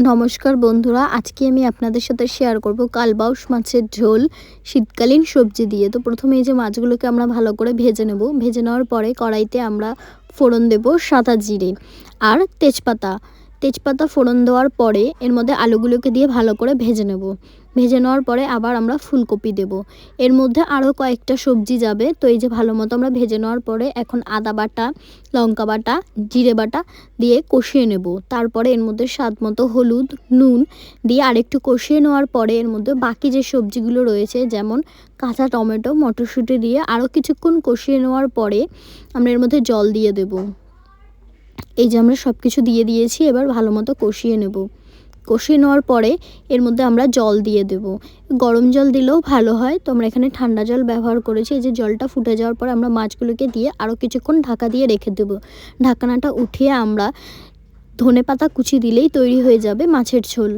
নমস্কার বন্ধুরা, আজকে আমি আপনাদের সাথে শেয়ার করব কালবাউস মাছের ঝোল শীতকালীন সবজি দিয়ে। তো প্রথমে এই যে মাছগুলোকে আমরা ভালো করে ভেজে নেব। ভেজে নেওয়ার পরে কড়াইতে আমরা ফোড়ন দেব সাদা জিরে আর তেজপাতা ফোড়ন দেওয়ার পরে এর মধ্যে আলুগুলোকে দিয়ে ভালো করে ভেজে নেব। ভেজে নেওয়ার পরে আবার আমরা ফুলকপি দেব। এর মধ্যে আরও কয়েকটা সবজি যাবে। তো এই যে ভালো মতো আমরা ভেজে নেওয়ার পরে এখন আদা বাটা, লঙ্কা বাটা, জিরে বাটা দিয়ে কষিয়ে নেব। তারপরে এর মধ্যে স্বাদ মতো হলুদ, নুন দিয়ে আরেকটু কষিয়ে নেওয়ার পরে এর মধ্যে বাকি যে সবজিগুলো রয়েছে যেমন কাঁচা টমেটো, মটরশুঁটি দিয়ে আরও কিছুক্ষণ কষিয়ে নেওয়ার পরে আমরা এর মধ্যে জল দিয়ে দেব। এই যে আমরা সব কিছু দিয়ে দিয়েছি, এবার ভালো মতো কষিয়ে নেব। কষিয়ে নেওয়ার পরে এর মধ্যে আমরা জল দিয়ে দেব। গরম জল দিলেও ভালো হয়, তো আমরা এখানে ঠান্ডা জল ব্যবহার করেছি। এই যে জলটা ফুটে যাওয়ার পরে আমরা মাছগুলোকে দিয়ে আরও কিছুক্ষণ ঢাকা দিয়ে রেখে দেব। ঢাকনাটা উঠিয়ে আমরা ধনেপাতা কুচি দিলেই তৈরি হয়ে যাবে মাছের ঝোল।